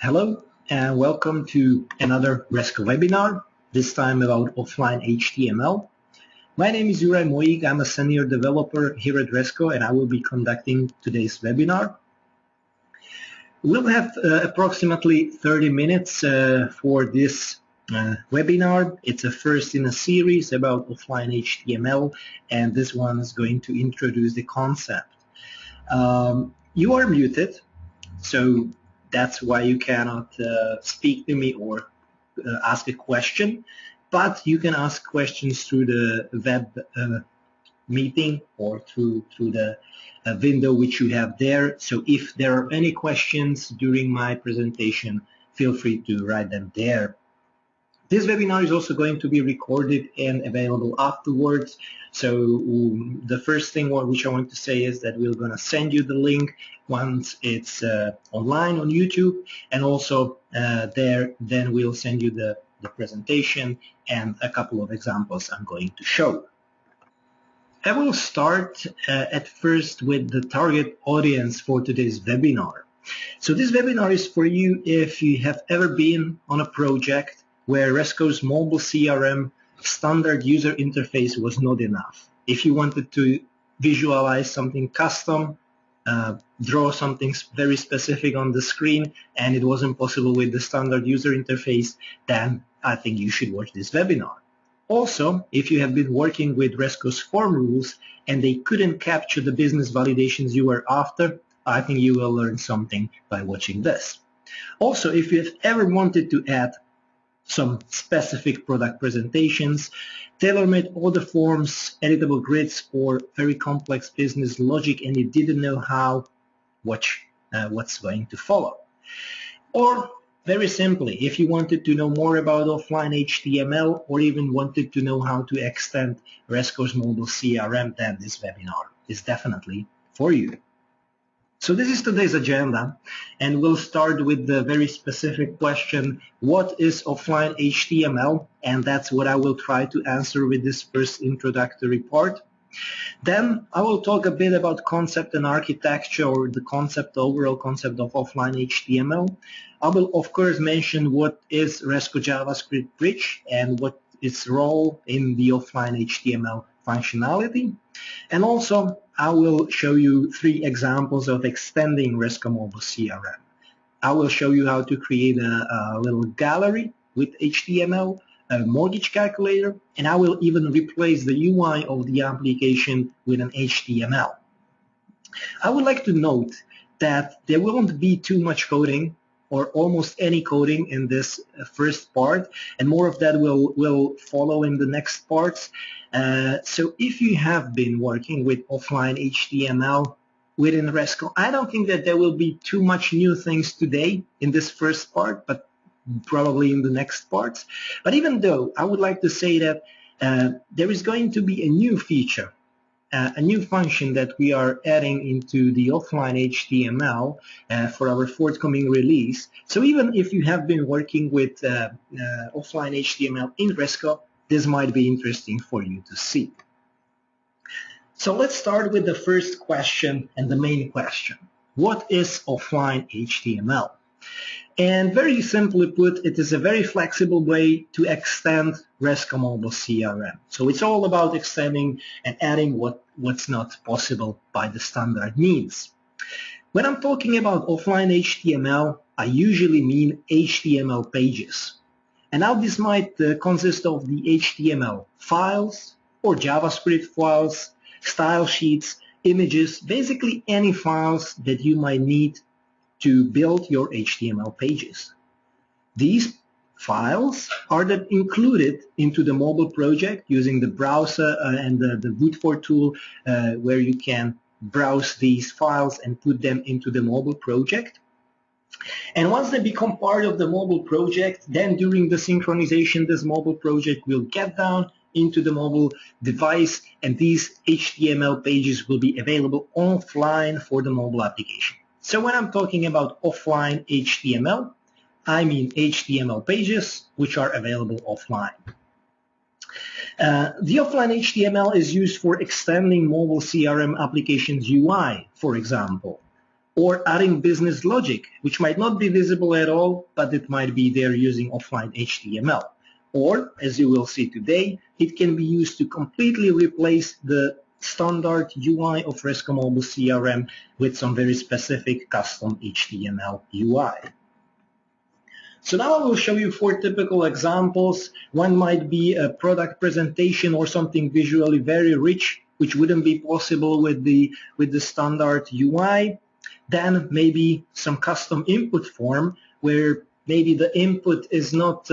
Hello and welcome to another Resco webinar, this time about offline HTML. My name is Juraj Mojik. I'm a senior developer here at Resco and I will be conducting today's webinar. We'll have approximately 30 minutes for this webinar. It's a first in a series about offline HTML, and this one is going to introduce the concept. You are muted, so that's why you cannot speak to me or ask a question, but you can ask questions through the web meeting or through the window which you have there. So if there are any questions during my presentation, feel free to write them there. This webinar is also going to be recorded and available afterwards. So the first thing which I want to say is that we're going to send you the link once it's online on YouTube, and also then we'll send you the presentation and a couple of examples I'm going to show. I will start at first with the target audience for today's webinar. So this webinar is for you if you have ever been on a project where Resco's mobile CRM standard user interface was not enough. If you wanted to visualize something custom, draw something very specific on the screen, and it wasn't possible with the standard user interface, then I think you should watch this webinar. Also, if you have been working with Resco's form rules and they couldn't capture the business validations you were after, I think you will learn something by watching this. Also, if you have ever wanted to add some specific product presentations, tailor-made order forms, editable grids, or very complex business logic, and you didn't know how, watch what's going to follow. Or very simply, if you wanted to know more about offline HTML or even wanted to know how to extend Resco's mobile CRM, then this webinar is definitely for you. So this is today's agenda, and we'll start with the very specific question, what is offline HTML? And that's what I will try to answer with this first introductory part. Then I will talk a bit about concept and architecture, or the overall concept of offline HTML. I will of course mention what is Resco JavaScript Bridge and what its role in the offline HTML functionality. And also I will show you 3 examples of extending Resco Mobile CRM. I will show you how to create a little gallery with HTML, a mortgage calculator, and I will even replace the UI of the application with an HTML. I would like to note that there won't be too much coding or almost any coding in this first part, and more of that will follow in the next parts. So if you have been working with offline HTML within Resco, I don't think that there will be too much new things today in this first part, but probably in the next parts. But even though, I would like to say that there is going to be a new feature, a new function that we are adding into the offline HTML for our forthcoming release. So even if you have been working with offline HTML in Resco, this might be interesting for you to see. So let's start with the first question and the main question. What is offline HTML? And very simply put, it is a very flexible way to extend Resco Mobile CRM. So it's all about extending and adding what's not possible by the standard means. When I'm talking about offline HTML, I usually mean HTML pages. And now this might consist of the HTML files or JavaScript files, style sheets, images, basically any files that you might need to build your HTML pages. These files are then included into the mobile project using the browser and the Bootfort tool where you can browse these files and put them into the mobile project. And once they become part of the mobile project, then during the synchronization, this mobile project will get down into the mobile device, and these HTML pages will be available offline for the mobile application. So when I'm talking about offline HTML, I mean HTML pages which are available offline. The offline HTML is used for extending mobile CRM applications UI, for example. or adding business logic, which might not be visible at all, but it might be there using offline HTML. Or, as you will see today, it can be used to completely replace the standard UI of Resco Mobile CRM with some very specific custom HTML UI. So now I will show you 4 typical examples. One might be a product presentation or something visually very rich, which wouldn't be possible with the standard UI. Then maybe some custom input form where maybe the input is not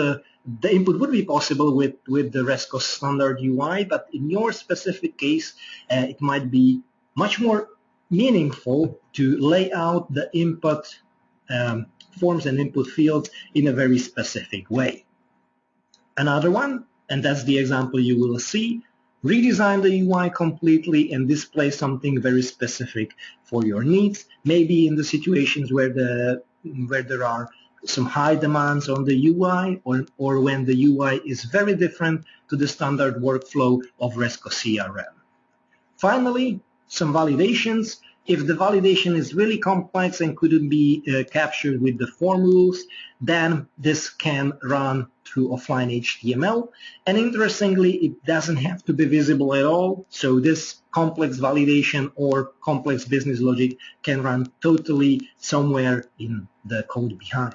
the input would be possible with the Resco standard UI, but in your specific case, it might be much more meaningful to lay out the input forms and input fields in a very specific way. Another one, and that's the example you will see, redesign the UI completely and display something very specific for your needs, maybe in the situations where there are some high demands on the UI or when the UI is very different to the standard workflow of Resco CRM. Finally, some validations. If the validation is really complex and couldn't be captured with the form rules, then this can run through offline HTML. And interestingly, it doesn't have to be visible at all. So this complex validation or complex business logic can run totally somewhere in the code behind.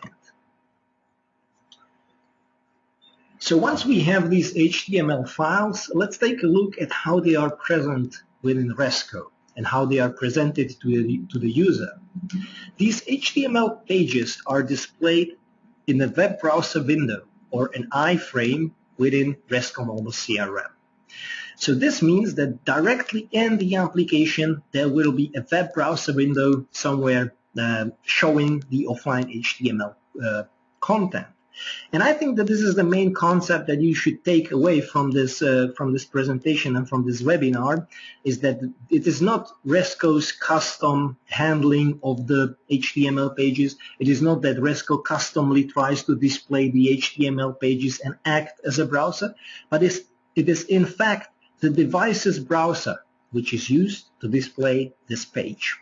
So once we have these HTML files, let's take a look at how they are present within Resco and how they are presented to the user. These HTML pages are displayed in a web browser window or an IFrame within Resco Mobile CRM. So this means that directly in the application there will be a web browser window somewhere showing the offline HTML content. And I think that this is the main concept that you should take away from this presentation and from this webinar, is that it is not Resco's custom handling of the HTML pages. It is not that Resco customly tries to display the HTML pages and act as a browser, but it is in fact the device's browser which is used to display this page.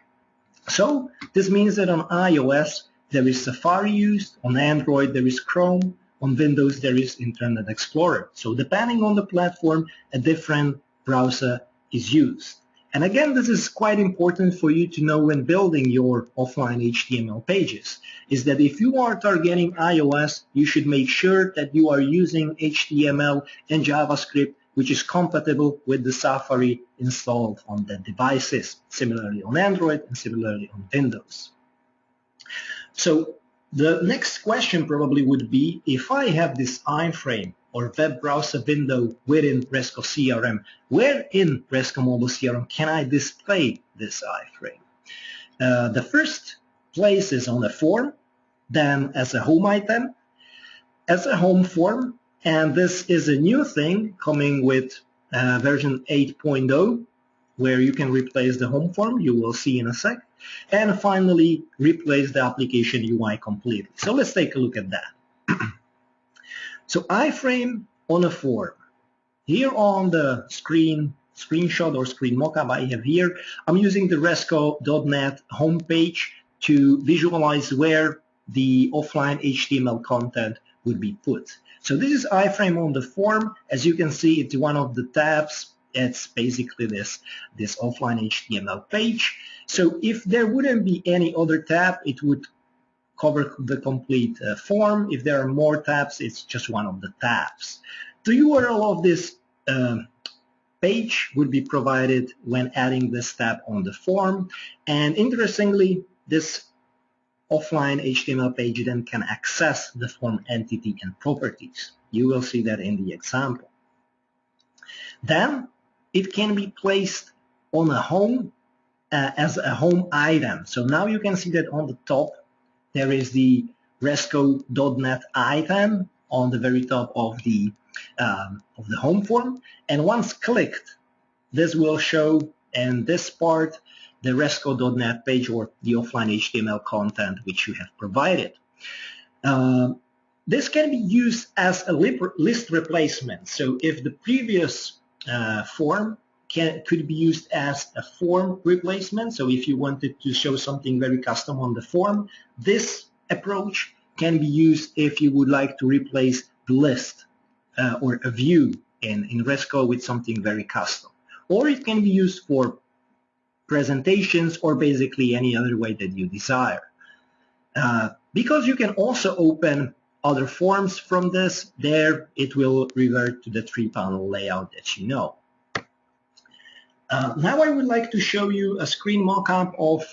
So this means that on iOS there is Safari used, on Android there is Chrome, on Windows there is Internet Explorer. So depending on the platform, a different browser is used. And again, this is quite important for you to know when building your offline HTML pages, is that if you are targeting iOS, you should make sure that you are using HTML and JavaScript which is compatible with the Safari installed on the devices, similarly on Android and similarly on Windows. So the next question probably would be, if I have this IFrame or web browser window within Resco CRM, where in Resco Mobile CRM can I display this IFrame? The first place is on a form, then as a home item, as a home form, and this is a new thing coming with version 8.0, where you can replace the home form, you will see in a sec. And finally, replace the application UI completely. So let's take a look at that. So iframe on a form. Here on the screenshot or screen mockup I have here, I'm using the Resco.net homepage to visualize where the offline HTML content would be put. So this is iframe on the form. As you can see, it's one of the tabs. It's basically this offline HTML page. So if there wouldn't be any other tab, it would cover the complete form. If there are more tabs, it's just one of the tabs. The URL of this page would be provided when adding this tab on the form. And interestingly, this offline HTML page then can access the form entity and properties. You will see that in the example. Then it can be placed on a home as a home item. So now you can see that on the top there is the Resco.net item on the very top of the home form, and once clicked, this will show in this part the Resco.net page or the offline HTML content which you have provided. This can be used as a list replacement. So if the previous form could be used as a form replacement. So if you wanted to show something very custom on the form, this approach can be used if you would like to replace the list or a view in Resco with something very custom. Or it can be used for presentations or basically any other way that you desire. Because you can also open other forms from this, there it will revert to the 3-panel layout that you know. Now I would like to show you a screen mock-up of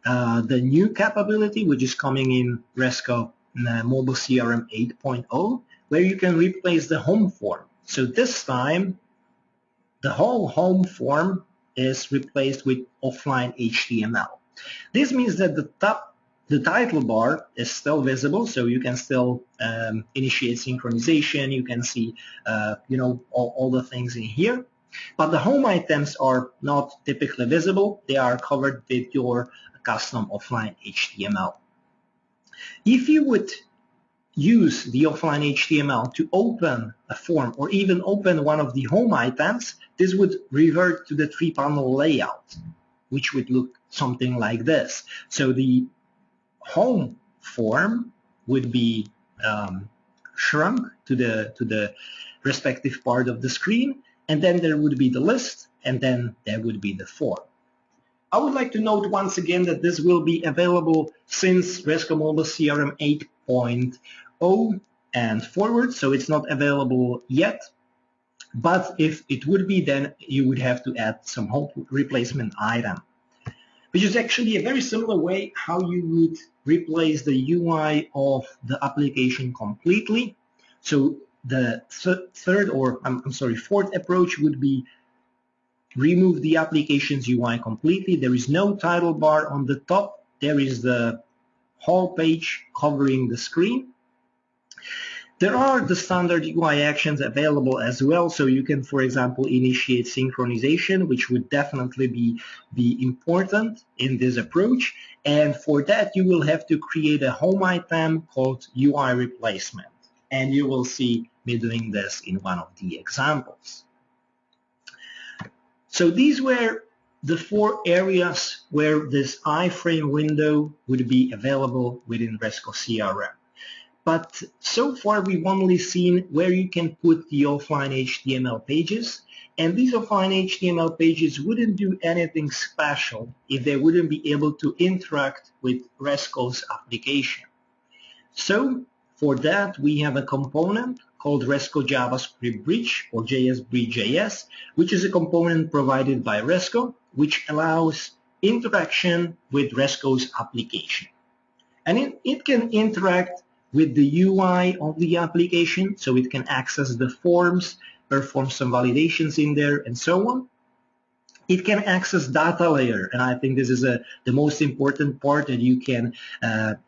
the new capability which is coming in Resco Mobile CRM 8.0, where you can replace the home form. So this time the whole home form is replaced with offline HTML. This means that the title bar is still visible, so you can still initiate synchronization. You can see, all the things in here. But the home items are not typically visible. They are covered with your custom offline HTML. If you would use the offline HTML to open a form or even open one of the home items, this would revert to the 3-panel layout, which would look something like this. So the home form would be shrunk to the respective part of the screen, and then there would be the list, and then there would be the form. I would like to note once again that this will be available since Resco Mobile CRM 8.0 and forward, so it's not available yet. But if it would be, then you would have to add some home replacement item, which is actually a very similar way how you would replace the UI of the application completely. So the fourth approach would be remove the application's UI completely. There is no title bar on the top. There is the whole page covering the screen. There are the standard UI actions available as well, so you can, for example, initiate synchronization, which would definitely be important in this approach. And for that, you will have to create a home item called UI replacement. And you will see me doing this in one of the examples. So these were the 4 areas where this IFrame window would be available within Resco CRM. But so far we've only seen where you can put the offline HTML pages, and these offline HTML pages wouldn't do anything special if they wouldn't be able to interact with Resco's application. So for that we have a component called Resco JavaScript Bridge or JS Bridge JS, which is a component provided by Resco, which allows interaction with Resco's application. And it can interact with the UI of the application, so it can access the forms, perform some validations in there, and so on. It can access data layer, and I think this is the most important part, that you can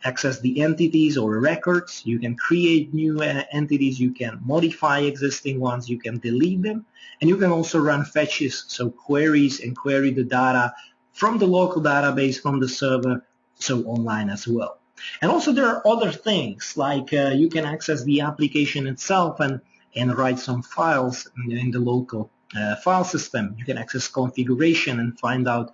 access the entities or records. You can create new entities, you can modify existing ones, you can delete them, and you can also run fetches, so queries, and query the data from the local database, from the server, so online as well. And also there are other things, like you can access the application itself and write some files in the local file system. You can access configuration and find out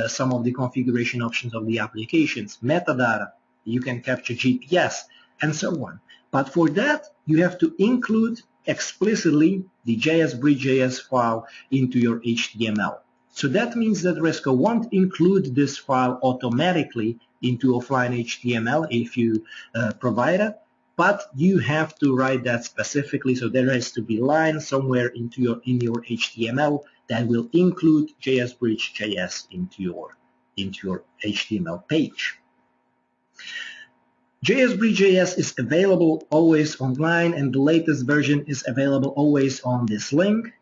some of the configuration options of the applications, metadata. You can capture GPS and so on. But for that, you have to include explicitly the JS Bridge JS file into your HTML. So that means that Resco won't include this file automatically into offline HTML if you provide it, but you have to write that specifically. So there has to be lines somewhere in your HTML that will include JS Bridge JS into your HTML page. JS Bridge JS is available always online, and the latest version is available always on this link.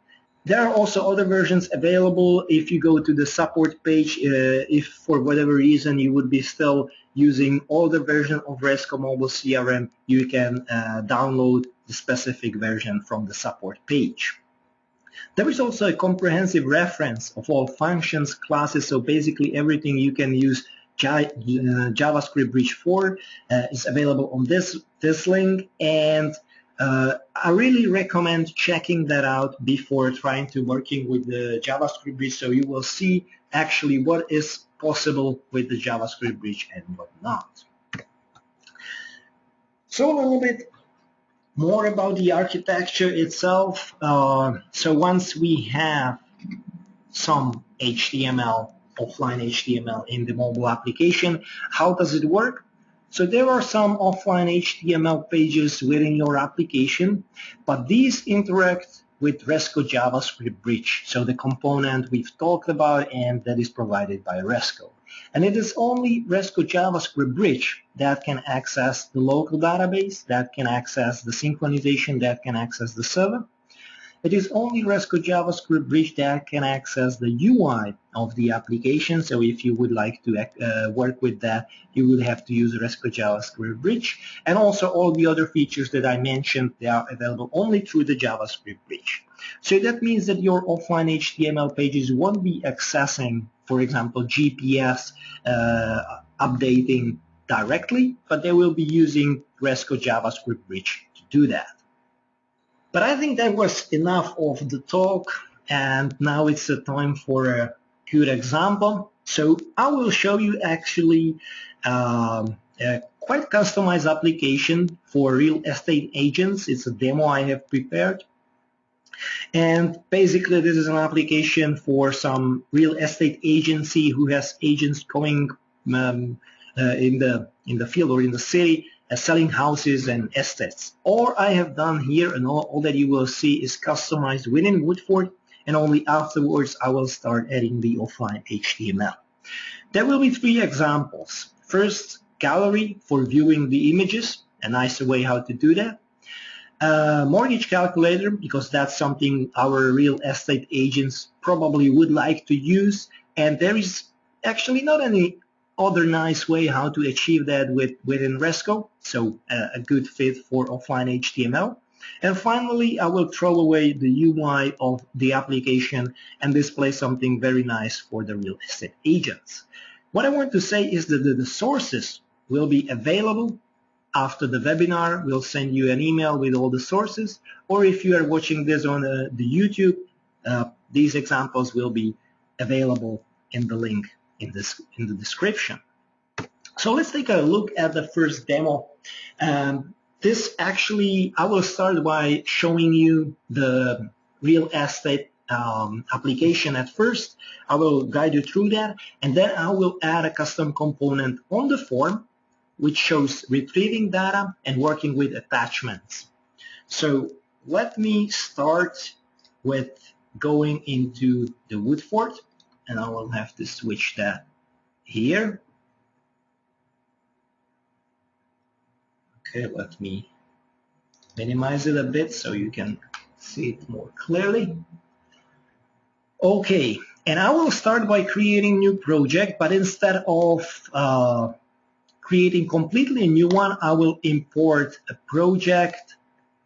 There are also other versions available. If you go to the support page, if for whatever reason you would be still using older version of Resco Mobile CRM, you can download the specific version from the support page. There is also a comprehensive reference of all functions, classes, so basically everything you can use JavaScript Bridge for is available on this link, and I really recommend checking that out before trying to working with the JavaScript bridge, so you will see actually what is possible with the JavaScript bridge and what not. So a little bit more about the architecture itself. So once we have some HTML, offline HTML in the mobile application, how does it work? So there are some offline HTML pages within your application, but these interact with Resco JavaScript Bridge, so the component we've talked about and that is provided by Resco. And it is only Resco JavaScript Bridge that can access the local database, that can access the synchronization, that can access the server. It is only Resco JavaScript Bridge that can access the UI of the application. So if you would like to work with that, you would have to use Resco JavaScript Bridge. And also all the other features that I mentioned, they are available only through the JavaScript Bridge. So that means that your offline HTML pages won't be accessing, for example, GPS updating directly, but they will be using Resco JavaScript Bridge to do that. But I think that was enough of the talk, and now it's the time for a good example. So I will show you actually a quite customized application for real estate agents. It's a demo I have prepared. And basically this is an application for some real estate agency who has agents going in the field or in the city, selling houses and estates. All I have done here and all that you will see is customized within Woodford, and only afterwards I will start adding the offline HTML. There will be 3 examples. First, gallery for viewing the images, a nice way how to do that. Mortgage calculator, because that's something our real estate agents probably would like to use, and there is actually not any other nice way how to achieve that within Resco, so a good fit for offline HTML. And finally, I will throw away the UI of the application and display something very nice for the real estate agents. What I want to say is that the sources will be available after the webinar. We'll send you an email with all the sources, or if you are watching this on the YouTube, these examples will be available in the link in the description. So let's take a look at the first demo. This actually, I will start by showing you the real estate application at first. I will guide you through that, and then I will add a custom component on the form which shows retrieving data and working with attachments. So let me start with going into the Woodford, and I will have to switch that here. Okay, let me minimize it a bit so you can see it more clearly. Okay, and I will start by creating a new project, but instead of creating completely a new one, I will import a project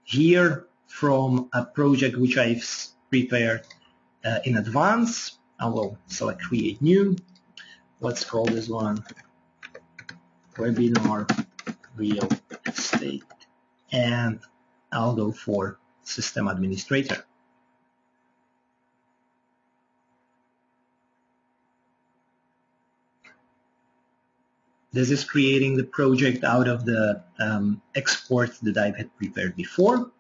here from a project which I've prepared in advance. I will select create new. Let's call this one webinar real estate, and I'll go for system administrator. This is creating the project out of the export that I had prepared before.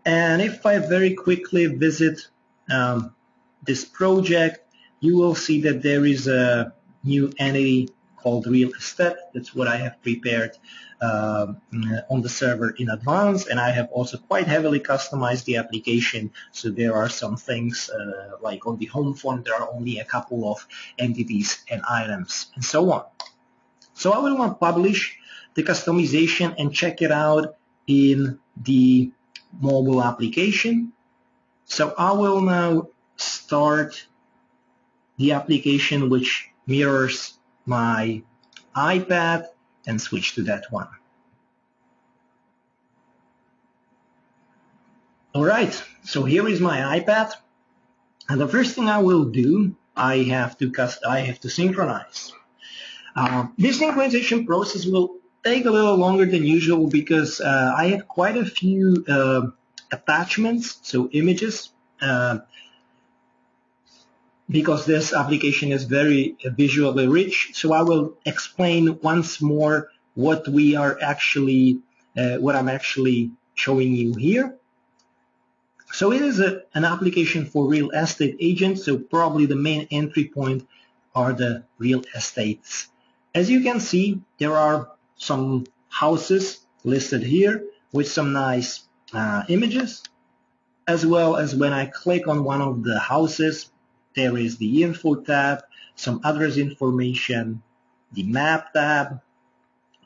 And if I very quickly visit this project, you will see that there is a new entity called real estate. That's what I have prepared on the server in advance, and I have also quite heavily customized the application. So there are some things like on the home form, there are only a couple of entities and items and so on. So I will want to publish the customization and check it out in the mobile application. So I will now start the application which mirrors my iPad and switch to that one. All right, so here is my iPad, and the first thing I will do, I have to synchronize. This synchronization process will take a little longer than usual because I have quite a few attachments, so images, because this application is very visually rich. So I will explain once more what we are actually, what I'm actually showing you here. So it is an application for real estate agents, so probably the main entry point are the real estates. As you can see, there are some houses listed here with some nice images, as well as when I click on one of the houses, there is the info tab, some address information, the map tab,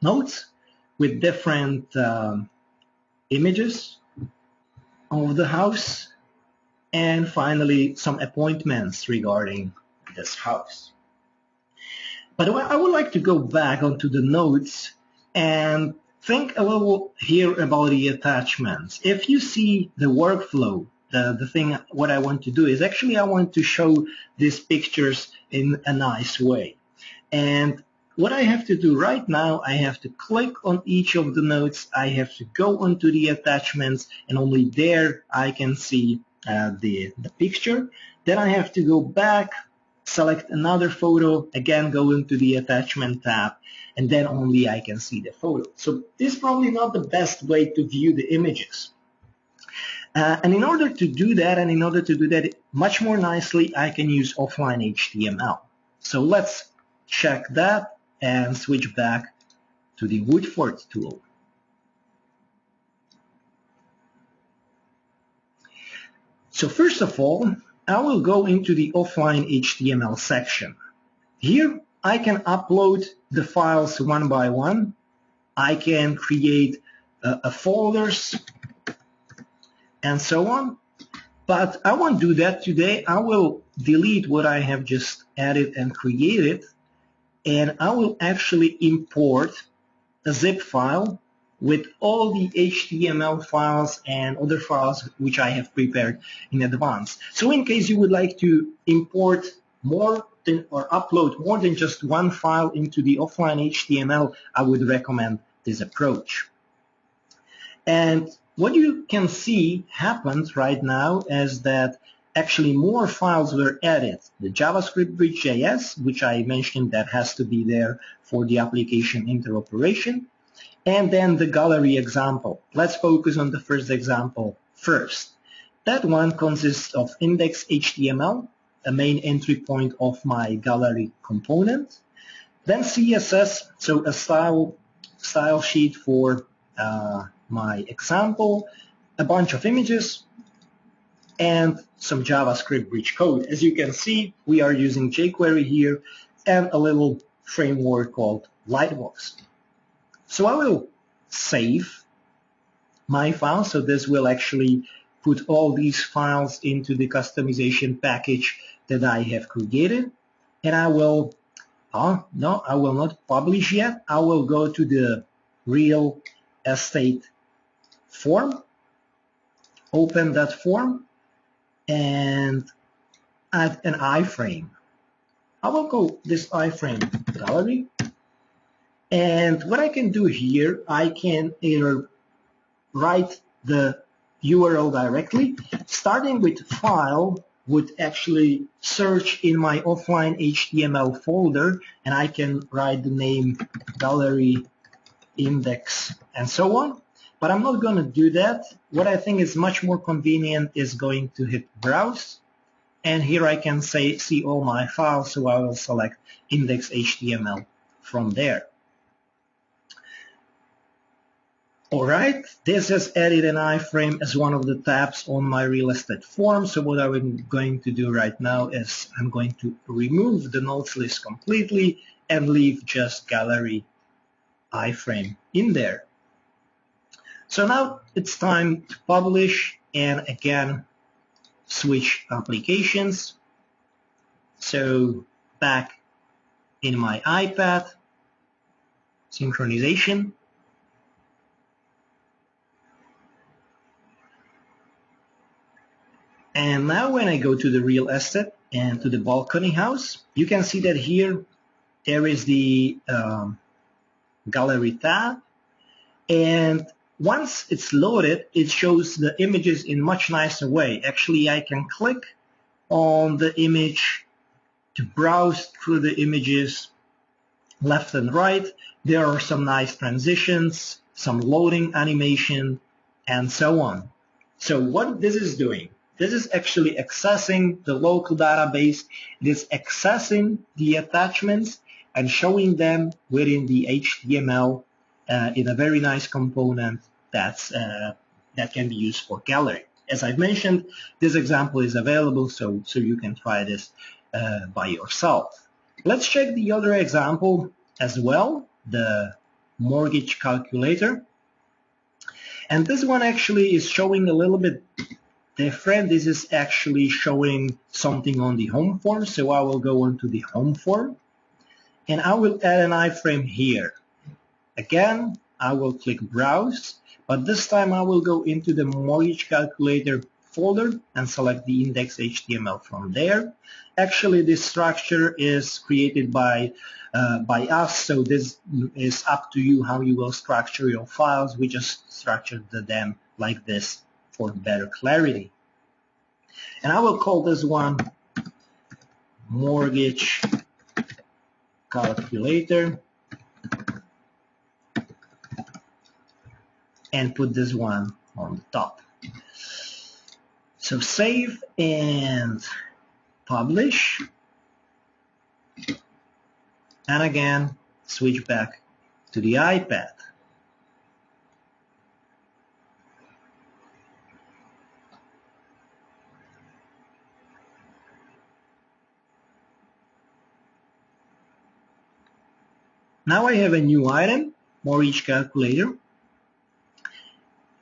notes with different images of the house, and finally some appointments regarding this house. But I would like to go back onto the notes and think a little here about the attachments. If you see the workflow, the thing, what I want to do is actually I want to show these pictures in a nice way. And what I have to do right now, I have to click on each of the notes, I have to go onto the attachments, and only there I can see the picture. Then I have to go back, select another photo, again go into the attachment tab, and then only I can see the photo. So this is probably not the best way to view the images. And in order to do that, much more nicely, I can use offline HTML. So let's check that and switch back to the Woodford tool. So first of all, I will go into the offline HTML section. Here I can upload the files one by one. I can create folders and so on. But I won't do that today. I will delete what I have just added and created, and I will actually import a zip file with all the HTML files and other files which I have prepared in advance. So in case you would like to import more than, or upload more than just one file into the offline HTML, I would recommend this approach. And what you can see happens right now is that actually more files were added. The JavaScript Bridge JS, which I mentioned that has to be there for the application interoperation, and then the gallery example. Let's focus on the first example first. That one consists of index.html, a main entry point of my gallery component, then CSS, so a style sheet for my example, a bunch of images, and some JavaScript Bridge code. As you can see, we are using jQuery here and a little framework called Lightbox. So I will save my file. So this will actually put all these files into the customization package that I have created. And I will, no, I will not publish yet. I will go to the real estate form, open that form, and add an iframe. I will go this iframe gallery, and what I can do here, I can either write the URL directly, starting with file would actually search in my offline HTML folder, and I can write the name gallery index and so on. But I'm not going to do that. What I think is much more convenient is going to hit browse, and here I can see all my files, so I will select index.html from there. Alright, this has added an iframe as one of the tabs on my real estate form. So what I'm going to do right now is I'm going to remove the notes list completely and leave just gallery iframe in there. So now it's time to publish and again switch applications. So back in my iPad, synchronization. And now when I go to the real estate and to the balcony house, you can see that here there is the gallery tab, and once it's loaded, it shows the images in much nicer way. Actually, I can click on the image to browse through the images left and right. There are some nice transitions, some loading animation, and so on. So what this is doing, this is actually accessing the local database. It is accessing the attachments and showing them within the HTML in a very nice component that can be used for gallery. As I've mentioned, this example is available, so you can try this by yourself. Let's check the other example as well, the mortgage calculator. And this one actually is showing a little bit different. This is actually showing something on the home form. So I will go onto the home form and I will add an iframe here. Again, I will click browse, but this time I will go into the mortgage calculator folder and select the index.html from there. Actually, this structure is created by us, so this is up to you how you will structure your files. We just structured them like this for better clarity. And I will call this one mortgage calculator and put this one on the top. So save and publish, and again switch back to the iPad. Now I have a new item, mortgage calculator,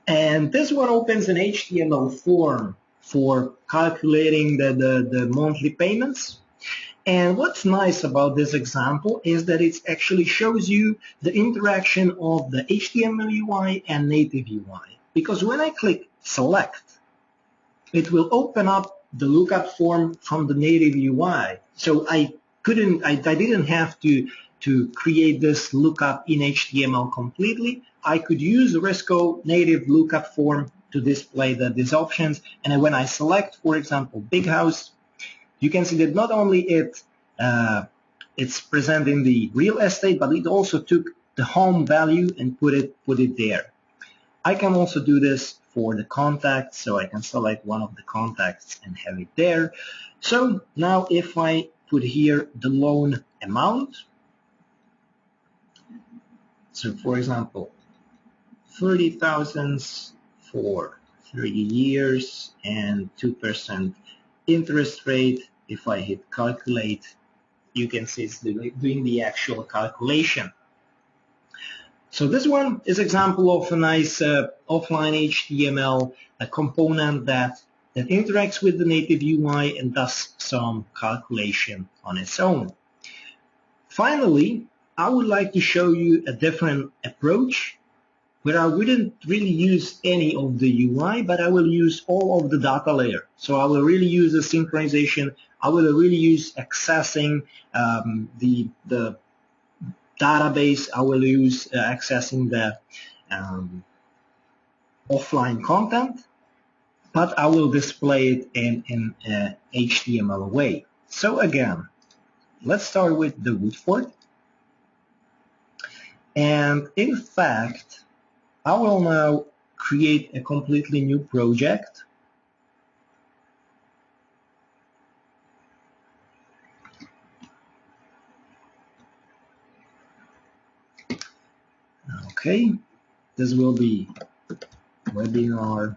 and this one opens an HTML form for calculating the monthly payments. And what's nice about this example is that it actually shows you the interaction of the HTML UI and native UI. Because when I click select, it will open up the lookup form from the native UI. So I didn't have to create this lookup in HTML completely. I could use the Resco native lookup form to display these options. And when I select, for example, big house, you can see that not only it's present in the real estate, but it also took the home value and put it there. I can also do this for the contacts, so I can select one of the contacts and have it there. So now if I put here the loan amount, so for example, 30,000 for 30 years and 2% interest rate. If I hit calculate, you can see it's doing the actual calculation. So this one is an example of a nice offline HTML component that interacts with the native UI and does some calculation on its own. Finally, I would like to show you a different approach where I wouldn't really use any of the UI, but I will use all of the data layer. So I will really use the synchronization. I will really use accessing the database. I will use accessing the offline content, but I will display it in HTML way. So again, let's start with the Woodford. And in fact, I will now create a completely new project. Okay, this will be webinar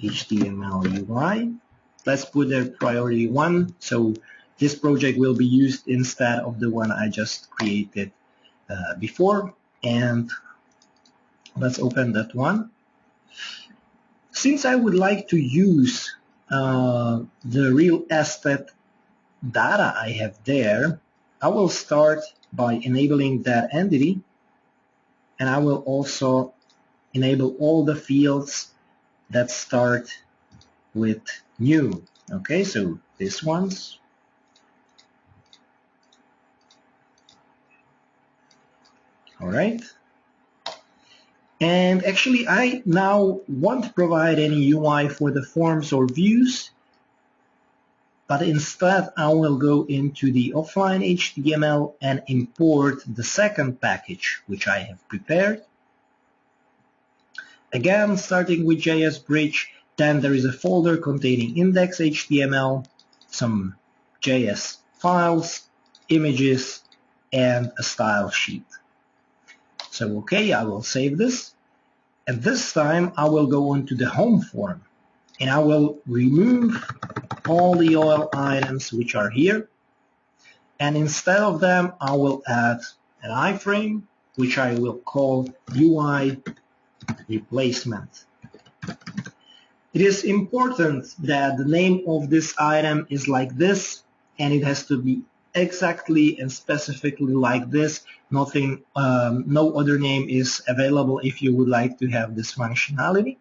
HTML UI. Let's put a priority 1, so this project will be used instead of the one I just created before, and let's open that one. Since I would like to use the real estate data I have there, I will start by enabling that entity, and I will also enable all the fields that start with new. Okay, so these ones. All right. And actually, I now won't provide any UI for the forms or views, but instead I will go into the offline HTML and import the second package which I have prepared. Again, starting with JS Bridge, then there is a folder containing index.html, some JS files, images, and a style sheet. So okay, I will save this. And this time I will go into the home form and I will remove all the oil items which are here. And instead of them, I will add an iframe, which I will call UI replacement. It is important that the name of this item is like this, and it has to be exactly and specifically like this. Nothing, no other name is available if you would like to have this functionality.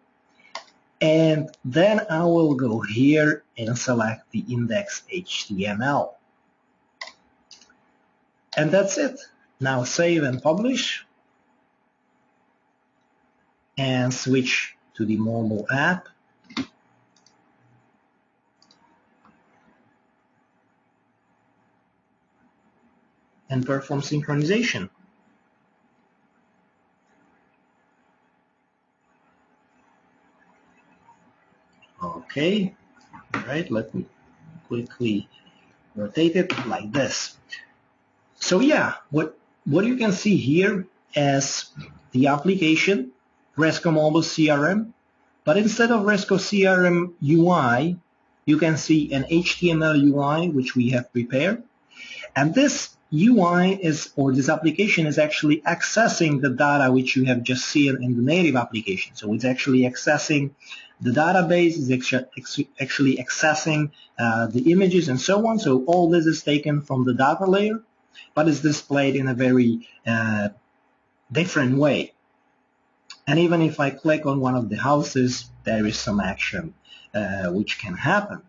And then I will go here and select the index.html. And that's it. Now save and publish. And switch to the mobile app. And perform synchronization. Okay, all right, let me quickly rotate it like this. So yeah, what you can see here is the application, Resco Mobile CRM, but instead of Resco CRM UI, you can see an HTML UI which we have prepared. And this UI is, or this application is actually accessing the data which you have just seen in the native application. So it's actually accessing the database, is actually accessing the images and so on. So all this is taken from the data layer, but it's displayed in a very different way. And even if I click on one of the houses, there is some action which can happen.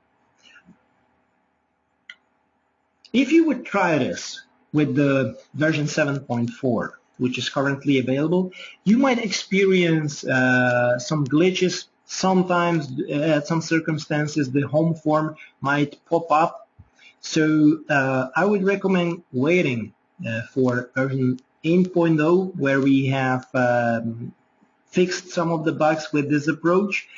If you would try this with the version 7.4, which is currently available, you might experience some glitches. Sometimes, at some circumstances, the home form might pop up. So I would recommend waiting for version 8.0, where we have fixed some of the bugs with this approach.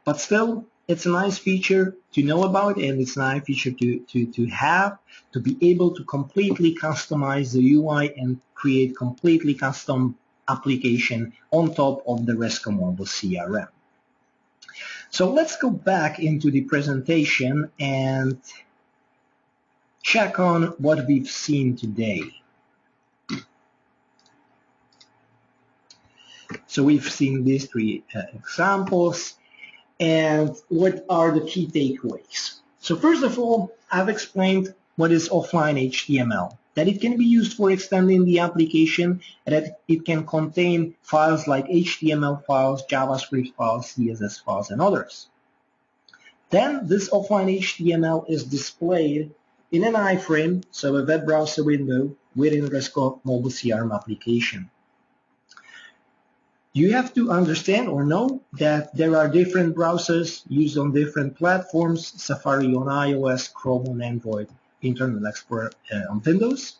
But still, it's a nice feature to know about, and it's a nice feature to have, to be able to completely customize the UI and create completely custom application on top of the Resco Mobile CRM. So let's go back into the presentation and check on what we've seen today. So we've seen these three examples. And what are the key takeaways? So first of all, I've explained what is offline HTML, that it can be used for extending the application, and that it can contain files like HTML files, JavaScript files, CSS files, and others. Then this offline HTML is displayed in an iframe, so a web browser window within Resco Mobile CRM application. You have to understand or know that there are different browsers used on different platforms, Safari on iOS, Chrome on Android, Internet Explorer on Windows,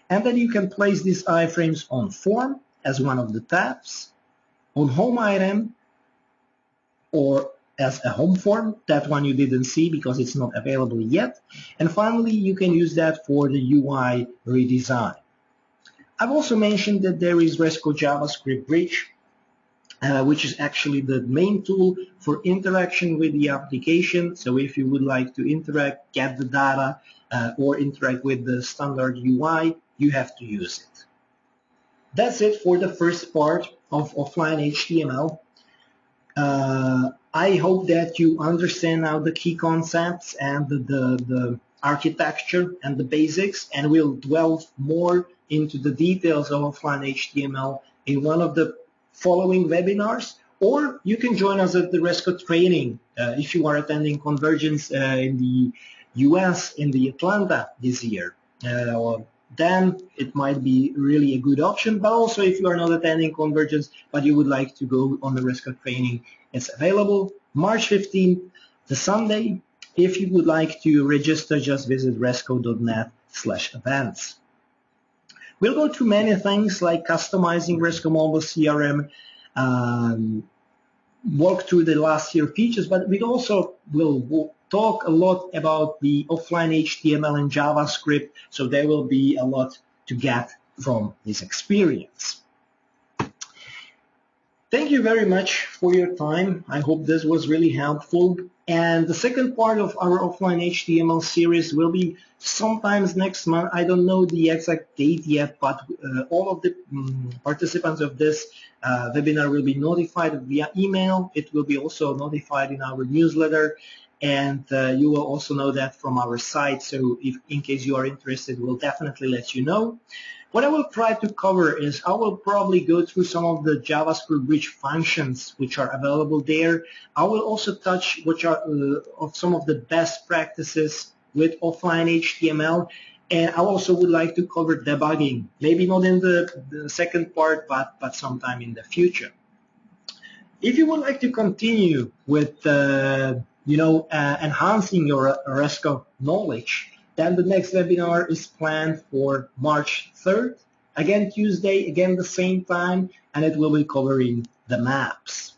and then you can place these iframes on Form as one of the tabs, on Home Item, or as a home form. That one you didn't see because it's not available yet. And finally, you can use that for the UI redesign. I've also mentioned that there is Resco JS Bridge, which is actually the main tool for interaction with the application. So if you would like to interact, get the data, or interact with the standard UI, you have to use it. That's it for the first part of offline HTML. I hope that you understand now the key concepts and the architecture and the basics, and we'll delve more into the details of offline HTML in one of the following webinars, or you can join us at the Resco training if you are attending Convergence in the US, in the Atlanta this year. then it might be really a good option. But also if you are not attending Convergence, but you would like to go on the Resco training, it's available March 15th, the Sunday. If you would like to register, just visit resco.net/events. We'll go through many things like customizing Resco Mobile CRM, walk through the last year features, but we also will talk a lot about the offline HTML and JavaScript, so there will be a lot to get from this experience. Thank you very much for your time. I hope this was really helpful. And the second part of our offline HTML series will be sometimes next month. I don't know the exact date yet, but all of the participants of this webinar will be notified via email. It will be also notified in our newsletter, and you will also know that from our site. So if in case you are interested, we'll definitely let you know. What I will try to cover is I will probably go through some of the JavaScript Bridge functions which are available there. I will also touch which are of some of the best practices with offline HTML, and I also would like to cover debugging, maybe not in the second part, but sometime in the future. If you would like to continue with enhancing your Resco knowledge, then the next webinar is planned for March 3rd, again Tuesday, again the same time, and it will be covering the maps.